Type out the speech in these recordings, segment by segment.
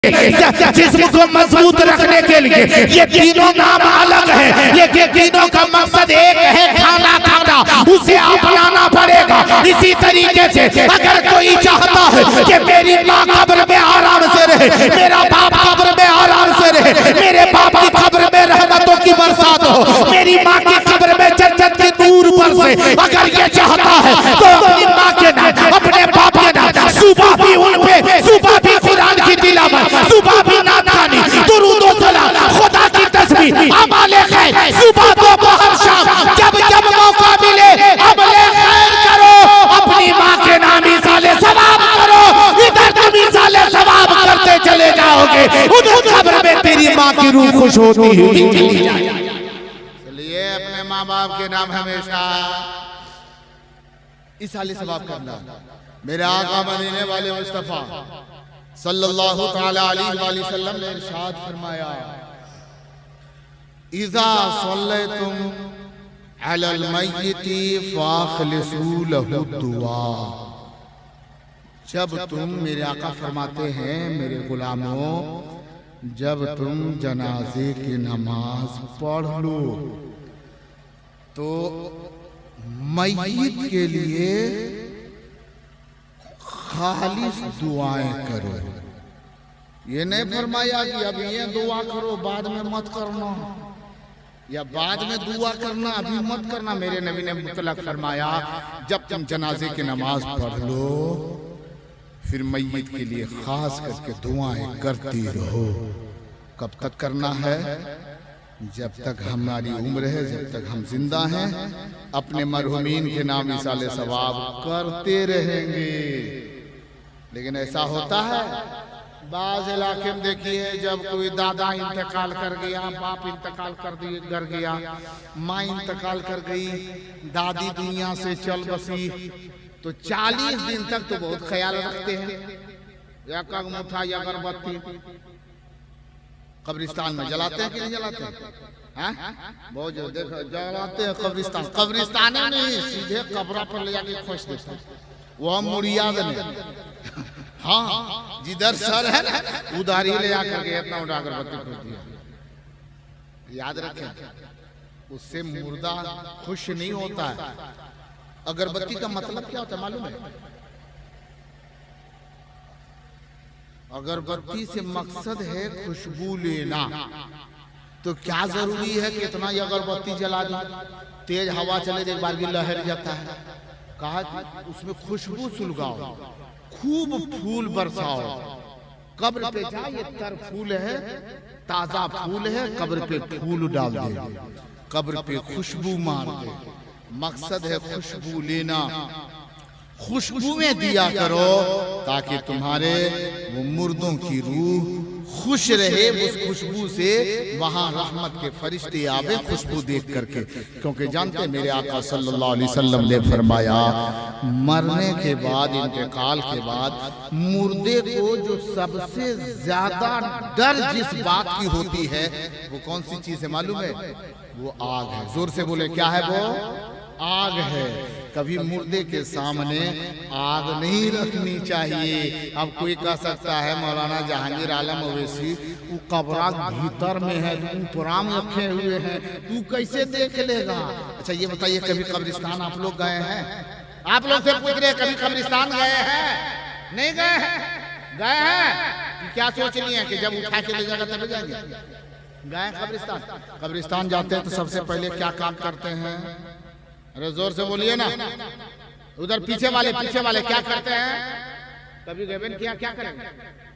जिस्म को मजबूत रखने के लिए ये तीनों नाम अलग है, लेकिन तीनों का मकसद एक है, खाना खाना। उसे अपनाना पड़ेगा। इसी तरीके से अगर कोई चाहता है कि मेरी माँ कब्र में आराम से रहे, मेरा बाप कब्र में आराम से रहे, मेरे बाप की कब्र में रहमतों की बरसात हो, मेरी माँ की कब्र में जन्नत की नूर बरसे, अगर ये चाहता है तो अपनी माँ के नाम, अपने बाप के नाम सुबह भी उन पे, सुबह भी कुरान की तिलावत, सुबह भी नात खानी, दुरूद व सलाम, खुदा की तस्बीह, अमले खैर, सुबह दोपहर शाम, जब जब मौका मिले अमले खैर करो, अपनी माँ के नाम इसाले सवाब करो। इधर तुम इसाले सवाब करते चले जाओगे, उधर कब्र में तेरी माँ की रूह खुश होती हुई चली जाएगी। चलिए अपने माँ बाप के नाम हमेशा इसाले सवाब करना। मेरे आका मदीने वाले मुस्तफा सल्लल्लाहु तआला अलैहि वसल्लम ने इरशाद फरमाया, इज़ा सल्लैतुम अलल मय्यिति फ़ाख़लिसू लहु दुआ। जब तुम, मेरे आका फरमाते हैं, मेरे गुलामों, जब तुम जनाजे की नमाज पढ़ लो तो मय्यित के लिए खालिस दुआएं करो। ये नहीं फरमाया कि अब ये दुआ करो बाद में मत करना, या बाद में दुआ करना अभी मत करना। मेरे नबी ने मुतलक फरमाया, जब तुम जनाजे की नमाज पढ़ लो फिर मय्यत के लिए खास करके दुआएं करती रहो। कब तक करना है? जब तक हमारी उम्र है, जब तक हम जिंदा हैं, अपने मरहुमीन के नाम इसाले सवाब करते रहेंगे। लेकिन ऐसा होता है बाज इलाके में, देखिए जब कोई दादा इंतकाल कर गया, बाप इंतकाल कर गया, माँ इंतकाल कर गई, दादी दुनिया से चल बसी, तो 40 दिन तक तो बहुत ख्याल रखते हैं। या मुठा या अगरबत्ती कब्रिस्तान में जलाते हैं कि नहीं जलाते हैं? बहुत देखो जलाते हैं कब्रिस्तान, कब्रिस्तान में नहीं, सीधे कब्र पर ले जाके खोस देते हैं। वह मुरियाद ने हाँ जिधर सर है ना उधर ही ले आकर के इतना उठा अगरबत्ती खोस दिया। याद रखें, उससे मुर्दा खुश नहीं होता है। अगरबत्ती का मतलब क्या होता है मालूम है? अगरबत्ती से मकसद है खुशबू लेना। तो क्या जरूरी है कि इतना अगरबत्ती जला दी, तेज हवा चले एक बार भी लहर जाता है। कहा उसमें खुशबू सुलगाओ, खूब फूल बरसाओ। कब्र पे जा, ये तर फूल है, ताजा फूल है, कब्र पे फूल डाल दे, कब्र पे खुशबू मार दे। मकसद है खुशबू लेना। खुशबुएं दिया करो ताकि तुम्हारे वो मुर्दों की रूह खुश रहे। उस खुशबू से वहां रहमत के फरिश्ते आवे खुशबू देख करके। क्योंकि जानते मेरे आका सल्लल्लाहु अलैहि वसल्लम ने फरमाया, मरने के बाद, इंतकाल के बाद मुर्दे को जो सबसे ज्यादा डर जिस बात की होती है वो कौन सी चीज है मालूम है? वो आग है। जोर से बोले, क्या है वो? आग है। कभी मुर्दे के सामने आग नहीं रखनी चाहिए। अब कोई कह सकता है मौलाना जहांगीर आलम ओवैसी वो कब्र भीतर में है, ऊपरा में रखे हुए हैं, तू कैसे देख लेगा? अच्छा ये बताइए, कभी कब्रिस्तान आप लोग गए हैं? आप लोग से पूछ रहे, कभी कब्रिस्तान गए हैं? नहीं गए हैं? गए हैं? क्या सोच लिए कि जब उठा के ले जाएगा तभी जाएंगे? गए कब्रिस्तान? कब्रिस्तान जाते हैं तो सबसे पहले क्या काम करते हैं? अरे जोर से बोलिए ना। उधर पीछे वाले क्या करते हैं? कभी गए किया? क्या करेंगे?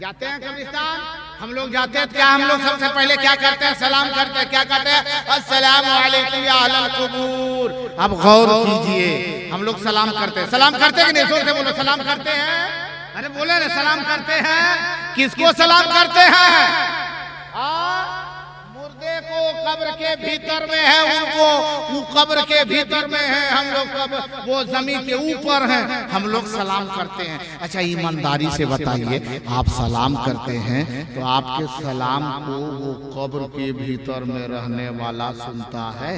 जाते हैं कब्रिस्तान, हम लोग जाते हैं, क्या हम लोग सबसे पहले क्या करते हैं? सलाम करते हैं। क्या कहते हैं? अस्सलामु अलैकुम या अहलल कुबूर। अब गौर कीजिए, हम लोग सलाम करते हैं। सलाम करते हैं कि नहीं? जोर से बोलो, सलाम करते हैं। अरे बोले ना, सलाम करते हैं। किसको सलाम करते हैं? मुर्दे को कब्र के भीतर में है, उनको वो कब्र के भीतर में है, हम लोग कब्र वो जमीन के ऊपर हैं, हम लोग सलाम करते हैं। अच्छा ईमानदारी से बताइए, आप सलाम करते हैं तो आपके सलाम को वो कब्र के भीतर में रहने वाला सुनता है?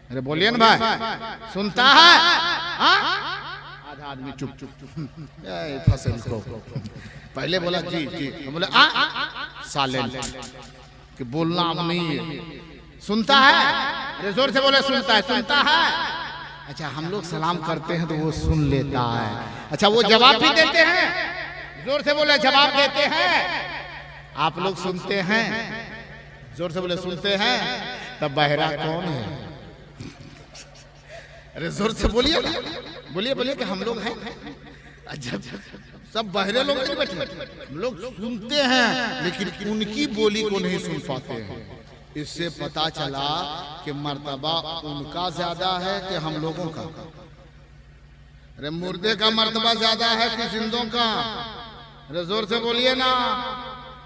अरे बोलिए ना भाई, सुनता है? आधा आदमी चुप चुप फसल को पहले बोला जी जी, तो बोले साइलेंट, कि बोलना अब नहीं है। सुनता है, अरे जोर से बोले सुनता है, सुनता है। अच्छा हम लोग सलाम करते हैं तो वो सुन लेता है। अच्छा वो जवाब भी देते हैं, जोर से बोले जवाब देते हैं। आप लोग सुनते हैं, जोर से बोले सुनते हैं। तब बहरा कौन है? अरे जोर से बोलिए, बोलिए बोलिए कि हम लोग हैं। अच्छा सब बहरे लोग नहीं बैठे, हम लोग सुनते हैं लेकिन उनकी बोली को नहीं सुन पाते हैं। इससे पता चला कि मर्तबा उनका ज्यादा है कि हम लोगों का। अरे मुर्दे का मर्तबा ज्यादा है कि जिंदों का? अरे जोर से बोलिए ना।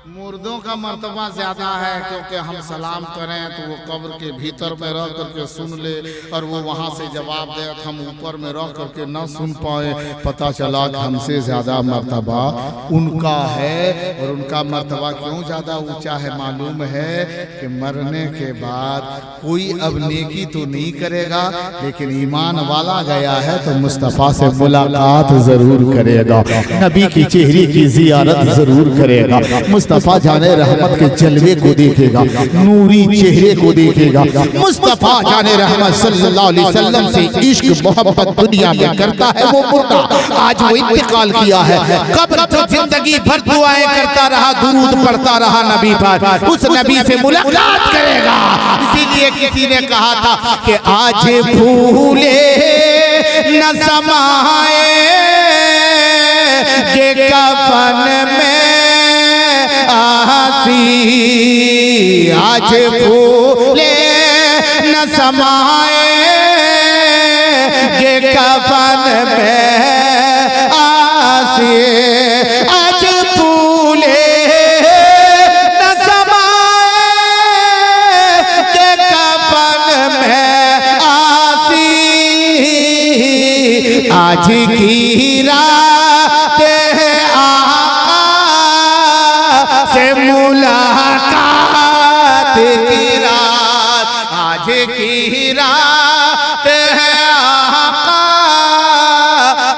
मुर्दों का मर्तबा ज्यादा है, क्योंकि हम सलाम करें तो वो कब्र के भीतर में रह करके सुन ले, और वो वहां से जवाब दे, हम ऊपर में रह करके न सुन पाए। पता चला कि हमसे ज्यादा मर्तबा उनका है। और उनका मर्तबा क्यों ज्यादा ऊंचा है मालूम है? कि मरने के बाद कोई अब नेकी तो नहीं करेगा, लेकिन ईमान वाला गया है तो मुस्तफ़ा से मुलाकात जरूर करेगा, नबी की चेहरे की जियारत जरूर करेगा, मुस्तफ़ा जाने रहमत के जलवे को देखेगा, नूरी चेहरे को देखेगा। मुस्तफ़ा जाने रहमत सल्लल्लाहु अलैहि वसल्लम से इश्क मोहब्बत दुनिया में करता है वो मुर्दा, आज वो इंतकाल किया है। कब्र तो जिंदगी भर दुआएं करता रहा, दुरूद पढ़ता रहा नबी पर, उस नबी से मुलाकात करेगा। इसीलिए किसी ने कहा था कि आज भूले न समाए के कफन में आसी, आज भूले न समाए के कफन में आसी, आज भूले न समाए के कफन में आसी, आज की रात से मुलाकात की रात, आज की रात है आका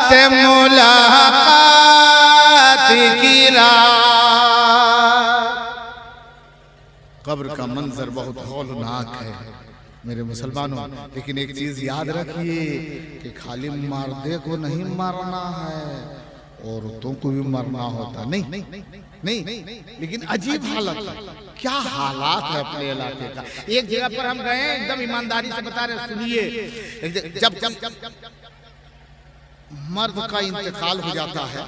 से मुलाकात की रात। कब्र का मंजर बहुत हौलनाक है मेरे मुसलमानों, लेकिन एक चीज याद रखिए कि खाली मर्दे को नहीं मारना है, औरतों को भी मरना होता। नहीं, लेकिन अजीब हालत है। क्या हालात है अपने इलाके का। एक जगह पर हम गए, एकदम ईमानदारी से बता रहे, सुनिए। जब मर्द का इंतकाल हो जाता है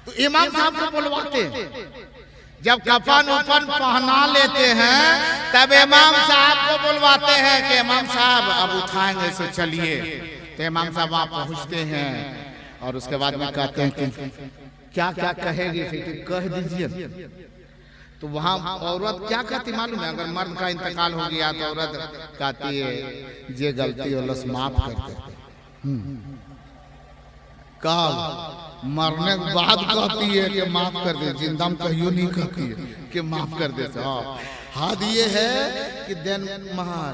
तो इमाम साहब को बुलवाते हैं। जब कफन उफन पहना लेते हैं तब इमाम साहब को बुलवाते हैं कि इमाम साहब अब उठाएंगे सो चलिए। तो इमाम साहब वहां पहुंचते हैं और उसके बाद में कहते हैं कि क्या क्या कहेगी, कह दीजिए। तो वहां औरत क्या कहती मालूम है? अगर मर्द का इंतकाल हो गया तो औरत कहती है ये गलती और माफ कर दे। काल मरने के बाद कहती है कि माफ कर दे, जिंदा में कहियो नहीं कहती है कि माफ कर दे। हाथ ये है कि देन महार,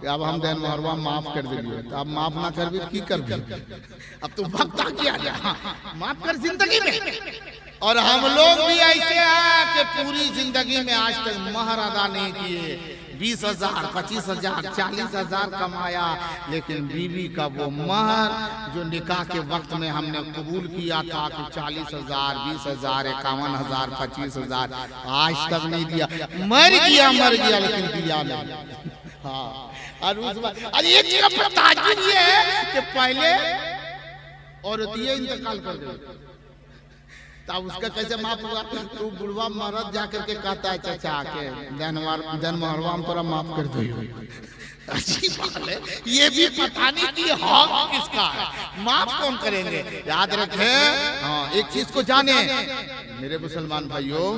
अब हम देन महरवा माफ कर दिए, तो अब माफ ना कर भी की कर भी, अब तो वक्त आ गया माफ कर जिंदगी में। और हम लोग भी ऐसे हैं कि पूरी जिंदगी में आज तक महर अदा नहीं किए। 20,000, 25,000, 40,000 कमाया, लेकिन बीवी का वो महर जो निकाह के वक्त में हमने कबूल किया था कि 40,000, 20,000, 51,000, 25,000, आज तक नहीं दिया। मर गया लेकिन दिया नहीं। हाँ, और उस बात एक चीज पर ताज्जुब ये है कि पहले औरत ये इंतकाल कर गई, तब उसका कैसे माफ हुआ? तू बुढ़वा मरद जाकर के कहता है चाचा के जनमहरवा में तोरा माफ कर दो। अच्छी बात है, ये भी पता नहीं कि हक किसका है, माफ कौन करेंगे। याद रखे, हाँ एक चीज को जाने मेरे मुसलमान भाइयों,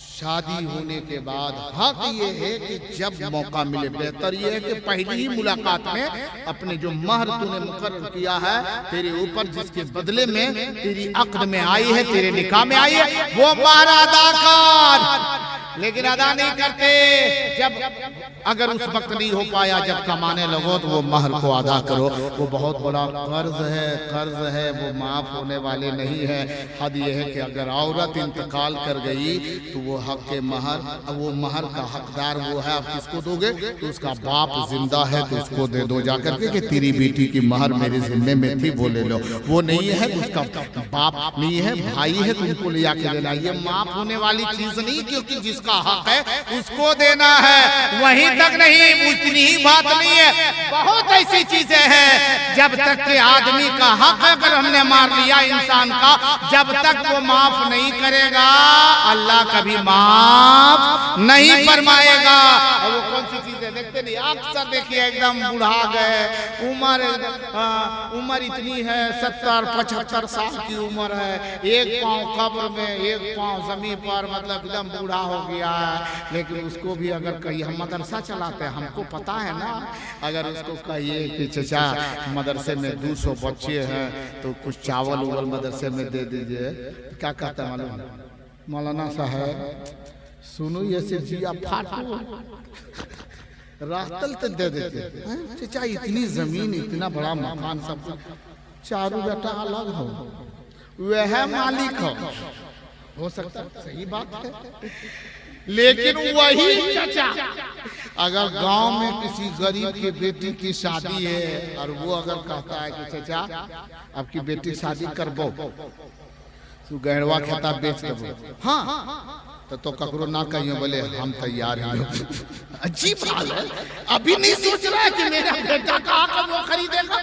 शादी होने के बाद हक ये है कि जब मौका मिले, बेहतर ये है कि पहली ही मुलाकात में अपने जो महर तूने मुकर्रर किया है तेरे ऊपर, जिसके बदले में तेरी अक्द में आई है, तेरे निकाह में आई है, वो महर अदा कर। लेकिन अदा नहीं करते। जब अगर उस वक्त नहीं हो पाया जब कमाने लगो तो वो महर को अदा करो। वो बहुत बड़ा कर्ज है, वो माफ होने वाले नहीं है। हद ये है कि अगर औरत इंतकाल कर गई तो वो हक के महर, वो महर का हकदार वो है, आप किसको दोगे? तो उसका बाप जिंदा है तो उसको दे दो जाकर के कि तेरी बेटी की महर मेरे जिम्मे में थी, वो ले लो। वो नहीं है तो उसका बाप नहीं है, भाई है तो उनको ले जाके देना। ये माफ होने वाली चीज नहीं, क्योंकि जिसका हक है उसको देना है, वहीं तक नहीं। उतनी ही बात नहीं है, बहुत ऐसी चीजें हैं जब तक के आदमी का हक अगर हमने मार लिया इंसान का, जब तक वो माफ नहीं करेगा अल्लाह कभी माफ नहीं फरमाएगा। और वो कौन सी चीजें देखते नहीं, अक्सर देखिए एकदम बुढ़ा गए, उम्र इतनी है 70-75 साल की उम्र है, एक पाँव कब्र में एक पाँव जमीन पर, मतलब एकदम बूढ़ा हो गया है। लेकिन उसको भी अगर कहीं हम मदरसा चलाते हैं, हमको पता है ना, अगर उसको कहिए कि चचा मदरसे में 200 बच्चे हैं तो कुछ चावल उवल मदरसे में दे दीजिए, क्या कहता है मालूम? मौलाना साहब सुनो ये से जिया फाटो रातल तो दे देते चचा, इतनी जमीन इतना बड़ा मकान सब चारों बेटा अलग हो, वह मालिक हो सकता, सही बात है। लेकिन वही चचा अगर गांव में किसी गरीब की बेटी की शादी है और वो अगर कहता है कि चचा आपकी बेटी शादी करबो तो गहरवा खेता बेच देबो, हाँ तो ककरो ना कहियो बोले हम तैयार हैं। अजीब हाल है, अभी नहीं सोच रहा है कि मेरा बेटा कहाँ का वो खरीदेगा।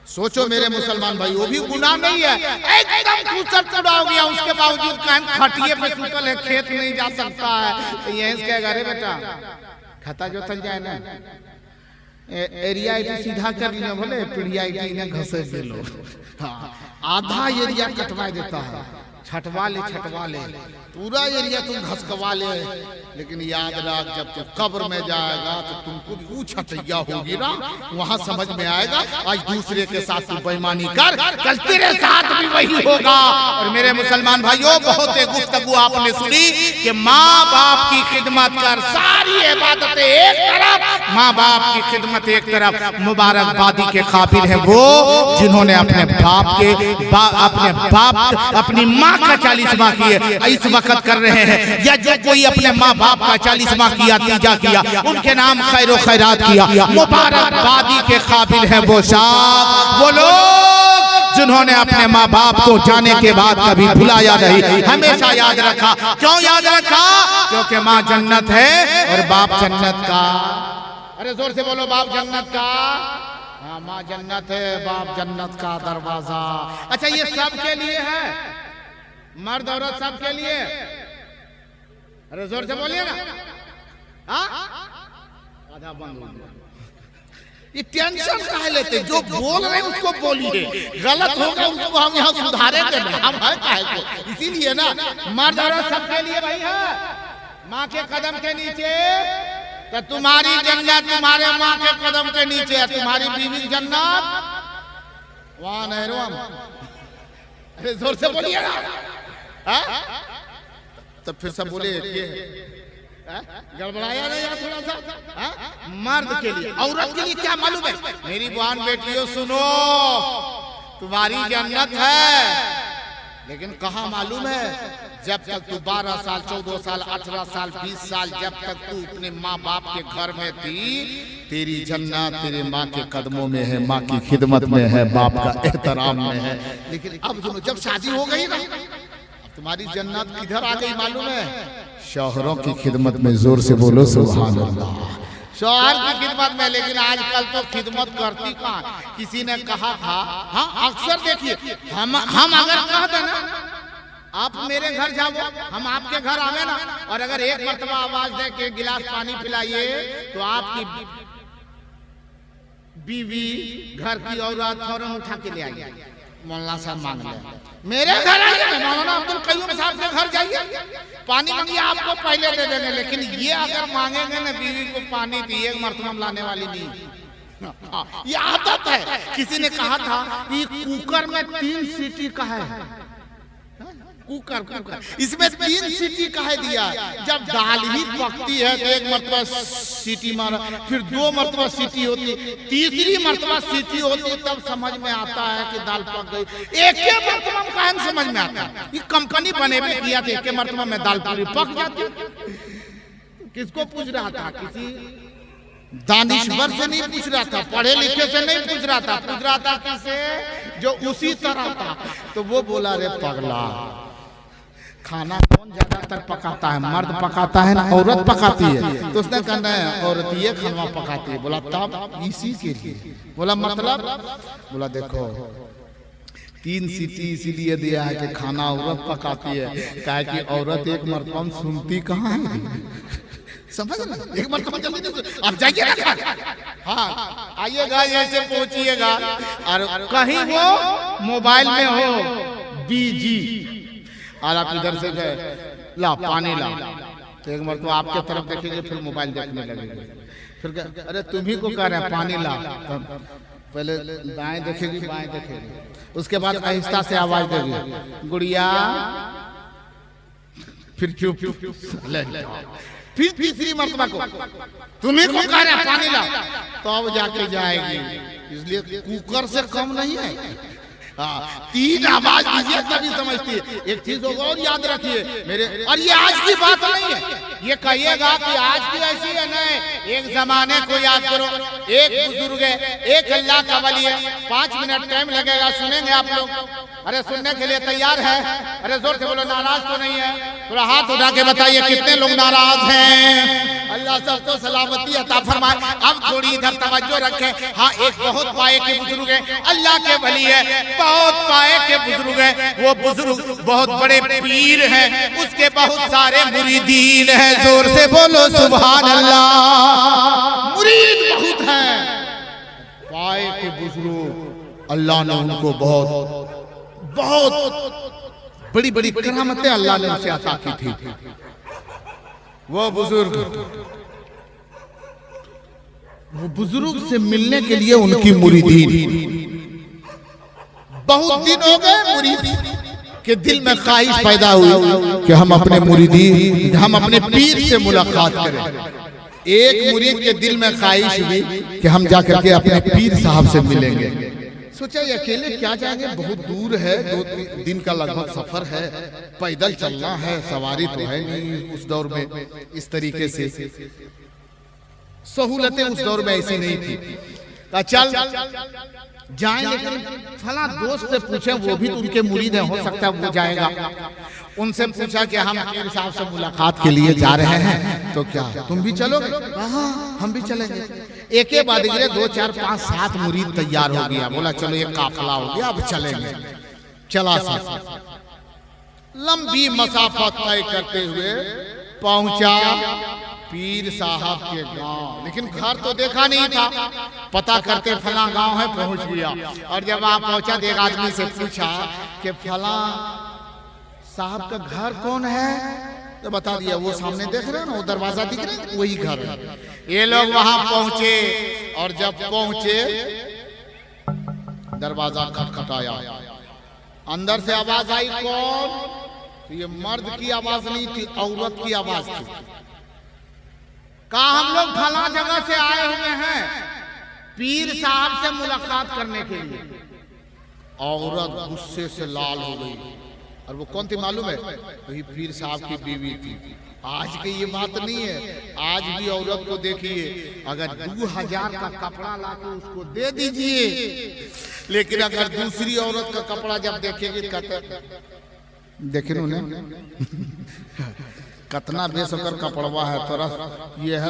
सोचो मेरे मुसलमान भाई, वो भी गुनाह नहीं है, एकदम खूबसूरत चुड़ा हो गया, उसके बावजूद कान खटिए पे सुतल है, खेत नहीं जा सकता है, तो यही इसके घरे बेटा खाता जो थल जाए ना, एरिया सीधा कर लिया बोले पीढ़िया ने घसे दे लो, हाँ आधा एरिया कटवा देता है, छटवा ले पूरा एरिया तुम घसकवा ले। लेकिन याद रख जब तू कब्र में जाएगा तो तुमको भी छटैया होगी ना, वहाँ समझ में आएगा आज दूसरे के साथ तू बेईमानी कर, कल तेरे साथ भी वही होगा। और मेरे मुसलमान भाइयों, बहुत गुफ्तगू आपने सुनी कि माँ बाप की खिदमत कर, सारी इबादतें एक तरफ, माँ बाप की खिदमत एक तरफ। मुबारकबादी के काबिल है वो जिन्होंने अपने बाप अपनी माँ का 40वां किए, इस वक्त कर रहे हैं, या जो कोई अपने माँ बाप का 40वां किया, तीजा किया, उनके नाम खैर खैरात किया, मुबारकबादी के काबिल है वो शाह, वो लोग जिन्होंने अपने माँ बाप को जाने के बाद कभी भुलाया नहीं, हमेशा याद रखा। क्यों याद रखा? क्योंकि माँ जन्नत है और बाप जन्नत का, अरे जोर से बोलो, बाप जन्नत का, हाँ माँ जन्नत है, बाप जन्नत का दरवाजा। अच्छा ये सबके लिए है, मर्द औरत सबके लिए, अरे जोर से बोलिए ना, आधा बंद हो गया। ये टेंशन काहे लेते, जो बोल रहे हैं उसको बोलिए, गलत होगा उसको हम यहाँ सुधारेंगे, हम है काहे को, इसीलिए ना मर्द औरत सबके लिए भाई है। माँ के कदम के नीचे तो तुम्हारी जन्नत, तुम्हारे माँ के कदम के नीचे है तुम्हारी बीवी जन्नत, वहां नहरों। अरे जोर से बोलिए ना, तो फिर सब बोले गड़बड़ाया नहीं यार थोड़ा सा। मर्द के लिए, औरत के लिए क्या मालूम है? मेरी बहन बेटियों सुनो, तुम्हारी जन्नत है, लेकिन कहाँ मालूम है? जब तक तू 12 साल 14 साल 18 साल 20 साल जब तक तू अपने माँ बाप के घर में थी, तेरी जन्नत तेरे माँ के कदमों में है, माँ की खिदमत में है, बाप का एहतराम में है। लेकिन अब सुनो, जब शादी हो गई ना, तुम्हारी जन्नत किधर आ गई मालूम है? शौहरों की खिदमत में। जोर से बोलो सुभान अल्लाह। शौहर की खिदमत में। लेकिन आजकल तो खिदमत करती कहाँ? किसी ने कहा था, हाँ अक्सर देखिए, हम अगर कह दें ना आप मेरे घर जाओ, हम आपके घर आवे ना, और अगर एक मरतबा आवाज दे के गिलास पानी पिलाइए तो आपकी बीवी घर की औरत फौरन उठा के ले आइए, मौलाना साहब मांग रहे, मेरे घर आइए, मौलाना अब्दुल कयूम साहब के घर जाइए, पानी मांगिए, आपको पहले दे देंगे। लेकिन ये अगर मांगेंगे ना बीवी को पानी दी, एक मरतबा लाने वाली नहीं, ये आदत है। किसी ने कहा था कि कुकर में 3 सीटी का है, कुकर कुकर इसमें 3 सीटी कहे दिया। जब दाल ही पकती है तो 1 मरतबा सीटी मारा, फिर 2 मरतबा सीटी होती, तीसरी मरतबा सीटी होती, तब समझ में आता है कि दाल पक गई। एक ही मरतबा में काहे समझ में आता है? ये कंपनी बने भी किया था, एक ही मरतबा में दाल पूरी पक जाती। किसको पूछ रहा था? किसी दानिश्वर से नहीं पूछ रहा था, पढ़े लिखे से नहीं पूछ रहा था, पूछ रहा था किसे? जो उसी तरह था। तो वो बोला, रे पगला, खाना कौन ज्यादातर पकाता है? मर्द पकाता है ना औरत पकाती है? तो उसने कहना है औरत ये खाना पकाती है। बोला तब इसी के लिए। बोला मतलब? बोला देखो 3 सीटी इसीलिए दिया है कि खाना औरत पकाती है, क्या कि औरत एक मरतबा सुनती कहाँ है? समझ ना, एक मरतबा जल्दी आप जाइए ना, हाँ आइएगा, ऐसे पहुंचिएगा, और कहीं वो मोबाइल में हो बीजी, और आप इधर से गए ला पानी ला, तो एक मरतबा आपके तरफ देखेंगे, फिर मोबाइल देखने लगेंगे, फिर अरे तुम्ही को कह रहे हैं पानी ला, पहले दाएं देखेगी बाएं देखेगी, उसके बाद आहिस्ता से आवाज देगी गुड़िया, फिर चुप, फिर तीसरी मरतबा को तुम्ही को कह रहे हैं पानी ला, तो अब जाके जाएगी। इसलिए कुकर से कम नहीं है। हाँ 3 आवाज दीजिए तभी समझती है। एक चीज होगा और याद रखिए मेरे, और ये आज की बात नहीं है, ये कहिएगा कि आज की ऐसी है नहीं, एक जमाने को याद करो। एक बुजुर्ग है, एक अल्लाह का वली है, 5 मिनट टाइम लगेगा, सुनेंगे आप लोग? अरे सुनने के लिए तैयार है? अरे जोर से बोलो, नाराज तो नहीं है? थोड़ा हाथ उठा के बताइए कितने लोग नाराज हैं। अल्लाह सबको सलामती अता फरमाए। अब थोड़ी इधर तवज्जो रखें। हाँ एक बहुत पाए के बुजुर्ग है, अल्लाह के वली है, बहुत पाए के बुजुर्ग है, वो बुजुर्ग बहुत बड़े पीर हैं, उसके बहुत सारे मुरीदीन हैं। जोर से बोलो सुभान अल्लाह। मुरीद बहुत हैं, पाए के बुजुर्ग, अल्लाह ने उनको बहुत बहुत बड़ी बड़ी करामतें अल्लाह ने उसे अता की थी। वो बुजुर्ग से मिलने के लिए उनकी मुरीदीन, बहुत दिन हो गए मुरीद के दिल में ख्वाहिश पैदा हुई कि हम अपने मुरीदीन, हम अपने पीर से मुलाकात करें। एक मुरीद के दिल में ख्वाहिश हुई कि हम जाकर के अपने पीर साहब से मिलेंगे। सोचा ये अकेले क्या जाएंगे, बहुत दूर है, 2 दिन का लगभग सफर है, पैदल चलना है, सवारी तो है नहीं उस दौर में, इस तरीके से सहूलतें उस दौर में ऐसी नहीं थी। तो चल जाएं, लेकिन फला दोस्त से पूछे, वो भी तो उनके मुरीद है, हो सकता है वो जाएगा। उनसे पूछा कि हम पीर साहब से मुलाकात के लिए जा रहे हैं, तो क्या तुम भी चलोगे? हाँ हम भी चलेंगे। एक ही बाद 2, 4, 5, 7 मुरीद तैयार हो गया। बोला चलो ये काफिला हो गया, अब चलेंगे। चला सा लंबी मसाफत तय करते हुए पहुंचा पीर साहब के गांव, लेकिन घर तो देखा नहीं था। पता करते फला गांव है, पहुंच गया। और जब आप पहुंचा तो एक आदमी से पूछा कि फला साहब का घर कौन है? तो बता दिया, वो सामने देख रहे हैं ना, वो दरवाजा दिख रहा है, वही घर है। ये लोग वहां पहुंचे, और जब पहुंचे दरवाजा खटखटाया, अंदर से आवाज आई, कौन? तो ये मर्द की आवाज नहीं थी, औरत की आवाज थी। कहा हम लोग फला जगह से आए हुए हैं पीर साहब से मुलाकात करने के लिए। औरत गुस्से से लाल हो गई। और वो कौन थी मालूम है? वही पीर साहब की बीवी थी। आज की ये बात नहीं है, आज भी औरत को देखिए, अगर 2000 का कपड़ा लाके उसको दे दीजिए, लेकिन अगर दूसरी औरत का कपड़ा जब देखेगी, कहते देखे उन्हें कितना बेसकर कपड़वा है, थोड़ा ये है